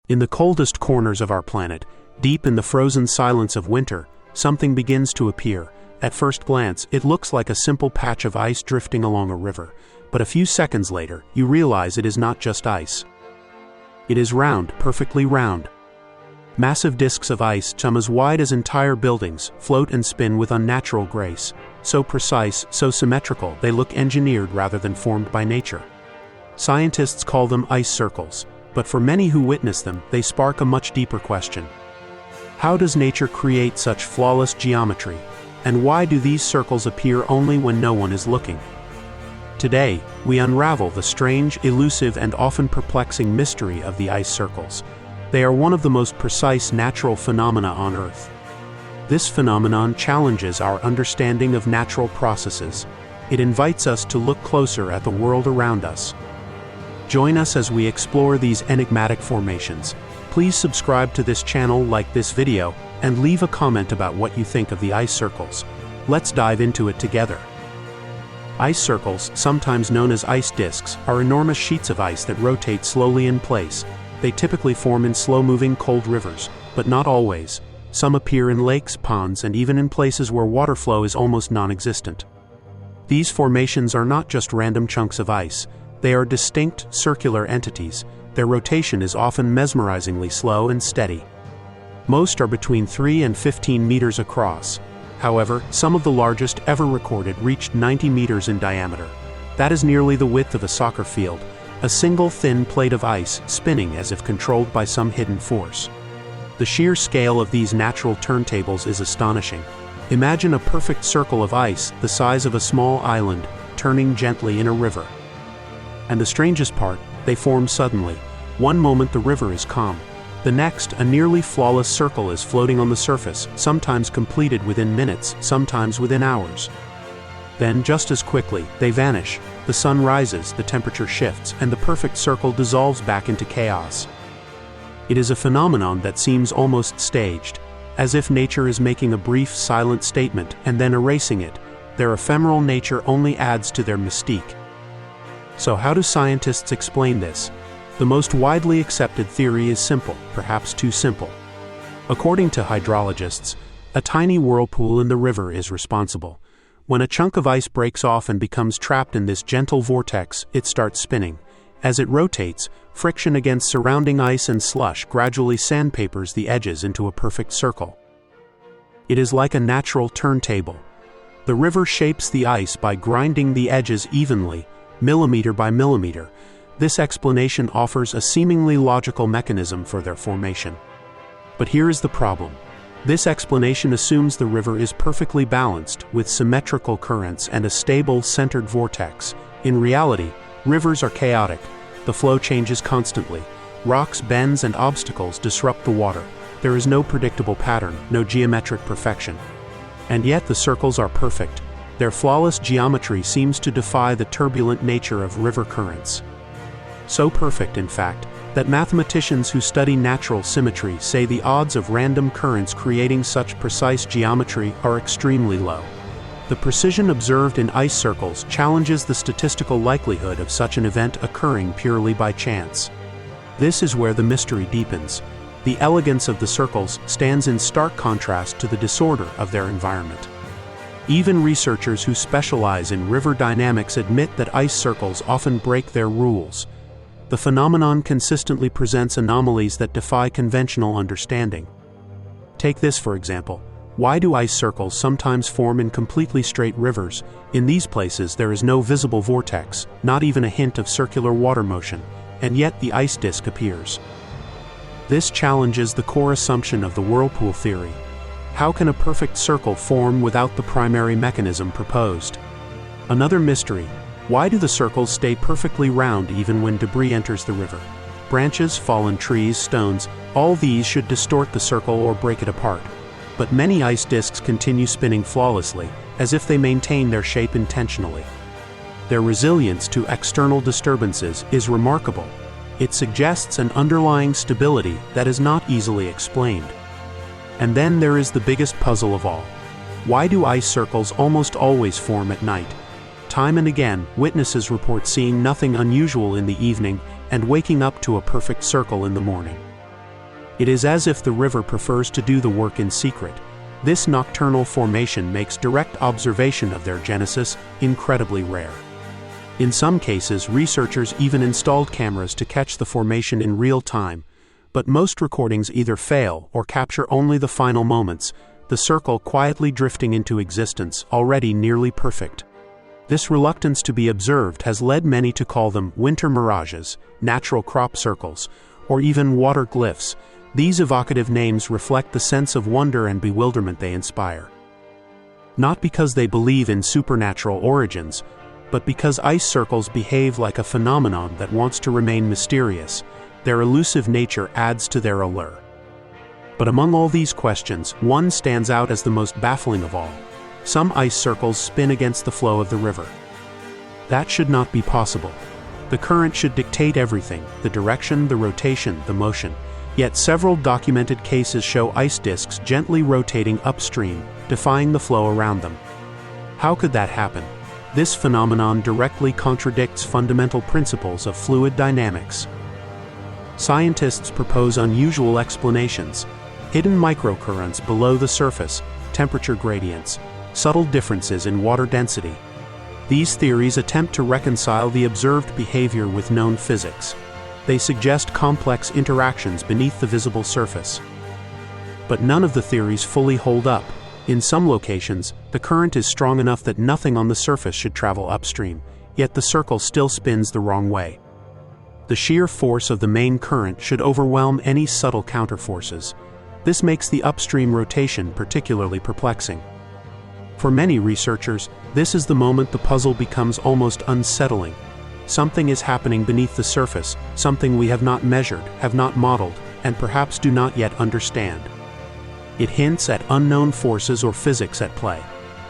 In the coldest corners of our planet, deep in the frozen silence of winter, something begins to appear. At first glance, it looks like a simple patch of ice drifting along a river, but a few seconds later, you realize it is not just ice. It is round, perfectly round. Massive disks of ice, some as wide as entire buildings, float and spin with unnatural grace. So precise, so symmetrical, they look engineered rather than formed by nature. Scientists call them ice circles, but for many who witness them, they spark a much deeper question. How does nature create such flawless geometry? And why do these circles appear only when no one is looking? Today, we unravel the strange, elusive, and often perplexing mystery of the ice circles. They are one of the most precise natural phenomena on Earth. This phenomenon challenges our understanding of natural processes. It invites us to look closer at the world around us. Join us as we explore these enigmatic formations. Please subscribe to this channel, like this video, and leave a comment about what you think of the ice circles. Let's dive into it together. Ice circles, sometimes known as ice disks, are enormous sheets of ice that rotate slowly in place. They typically form in slow-moving cold rivers, but not always. Some appear in lakes, ponds, and even in places where water flow is almost non-existent. These formations are not just random chunks of ice. They are distinct, circular entities. Their rotation is often mesmerizingly slow and steady. Most are between 3 and 15 meters across. However, some of the largest ever recorded reached 90 meters in diameter. That is nearly the width of a soccer field, a single thin plate of ice spinning as if controlled by some hidden force. The sheer scale of these natural turntables is astonishing. Imagine a perfect circle of ice the size of a small island, turning gently in a river. And the strangest part, they form suddenly. One moment the river is calm. The next, a nearly flawless circle is floating on the surface, sometimes completed within minutes, sometimes within hours. Then, just as quickly, they vanish. The sun rises, the temperature shifts, and the perfect circle dissolves back into chaos. It is a phenomenon that seems almost staged, as if nature is making a brief, silent statement and then erasing it. Their ephemeral nature only adds to their mystique. So how do scientists explain this? The most widely accepted theory is simple, perhaps too simple. According to hydrologists, a tiny whirlpool in the river is responsible. When a chunk of ice breaks off and becomes trapped in this gentle vortex, it starts spinning. As it rotates, friction against surrounding ice and slush gradually sandpapers the edges into a perfect circle. It is like a natural turntable. The river shapes the ice by grinding the edges evenly, millimeter by millimeter. This explanation offers a seemingly logical mechanism for their formation. But here is the problem. This explanation assumes the river is perfectly balanced, with symmetrical currents and a stable, centered vortex. In reality, rivers are chaotic. The flow changes constantly. Rocks, bends, and obstacles disrupt the water. There is no predictable pattern, no geometric perfection. And yet the circles are perfect. Their flawless geometry seems to defy the turbulent nature of river currents. So perfect, in fact, that mathematicians who study natural symmetry say the odds of random currents creating such precise geometry are extremely low. The precision observed in ice circles challenges the statistical likelihood of such an event occurring purely by chance. This is where the mystery deepens. The elegance of the circles stands in stark contrast to the disorder of their environment. Even researchers who specialize in river dynamics admit that ice circles often break their rules. The phenomenon consistently presents anomalies that defy conventional understanding. Take this for example. Why do ice circles sometimes form in completely straight rivers? In these places there is no visible vortex, not even a hint of circular water motion, and yet the ice disk appears. This challenges the core assumption of the whirlpool theory. How can a perfect circle form without the primary mechanism proposed? Another mystery. Why do the circles stay perfectly round even when debris enters the river? Branches, fallen trees, stones, all these should distort the circle or break it apart. But many ice disks continue spinning flawlessly, as if they maintain their shape intentionally. Their resilience to external disturbances is remarkable. It suggests an underlying stability that is not easily explained. And then there is the biggest puzzle of all. Why do ice circles almost always form at night? Time and again, witnesses report seeing nothing unusual in the evening and waking up to a perfect circle in the morning. It is as if the river prefers to do the work in secret. This nocturnal formation makes direct observation of their genesis incredibly rare. In some cases, researchers even installed cameras to catch the formation in real time, but most recordings either fail or capture only the final moments, the circle quietly drifting into existence, already nearly perfect. This reluctance to be observed has led many to call them winter mirages, natural crop circles, or even water glyphs. These evocative names reflect the sense of wonder and bewilderment they inspire. Not because they believe in supernatural origins, but because ice circles behave like a phenomenon that wants to remain mysterious. Their elusive nature adds to their allure. But among all these questions, one stands out as the most baffling of all. Some ice circles spin against the flow of the river. That should not be possible. The current should dictate everything: the direction, the rotation, the motion. Yet several documented cases show ice disks gently rotating upstream, defying the flow around them. How could that happen? This phenomenon directly contradicts fundamental principles of fluid dynamics. Scientists propose unusual explanations: hidden microcurrents below the surface, temperature gradients, subtle differences in water density. These theories attempt to reconcile the observed behavior with known physics. They suggest complex interactions beneath the visible surface. But none of the theories fully hold up. In some locations, the current is strong enough that nothing on the surface should travel upstream, yet the circle still spins the wrong way. The sheer force of the main current should overwhelm any subtle counterforces. This makes the upstream rotation particularly perplexing. For many researchers, this is the moment the puzzle becomes almost unsettling. Something is happening beneath the surface, something we have not measured, have not modeled, and perhaps do not yet understand. It hints at unknown forces or physics at play.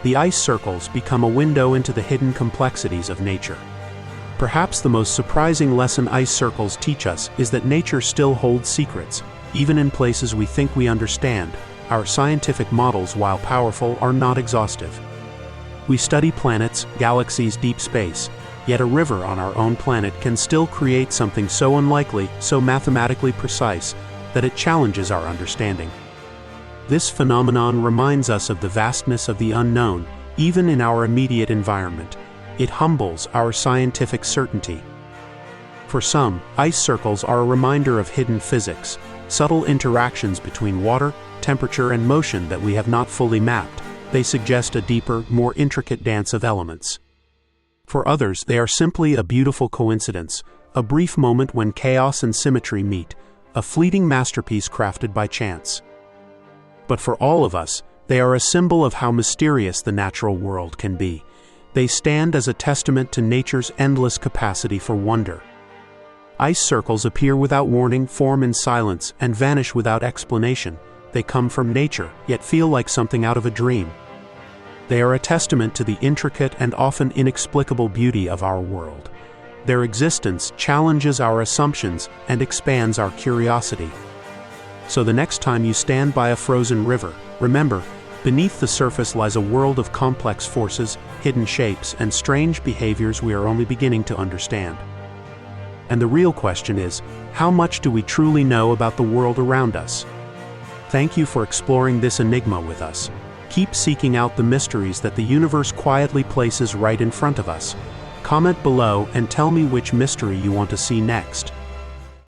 The ice circles become a window into the hidden complexities of nature. Perhaps the most surprising lesson ice circles teach us is that nature still holds secrets, even in places we think we understand. Our scientific models, while powerful, are not exhaustive. We study planets, galaxies, deep space, yet a river on our own planet can still create something so unlikely, so mathematically precise, that it challenges our understanding. This phenomenon reminds us of the vastness of the unknown, even in our immediate environment. It humbles our scientific certainty. For some, ice circles are a reminder of hidden physics, subtle interactions between water, temperature, and motion that we have not fully mapped. They suggest a deeper, more intricate dance of elements. For others, they are simply a beautiful coincidence, a brief moment when chaos and symmetry meet, a fleeting masterpiece crafted by chance. But for all of us, they are a symbol of how mysterious the natural world can be. They stand as a testament to nature's endless capacity for wonder. Ice circles appear without warning, form in silence, and vanish without explanation. They come from nature, yet feel like something out of a dream. They are a testament to the intricate and often inexplicable beauty of our world. Their existence challenges our assumptions and expands our curiosity. So the next time you stand by a frozen river, remember, beneath the surface lies a world of complex forces, hidden shapes, and strange behaviors we are only beginning to understand. And the real question is, how much do we truly know about the world around us? Thank you for exploring this enigma with us. Keep seeking out the mysteries that the universe quietly places right in front of us. Comment below and tell me which mystery you want to see next.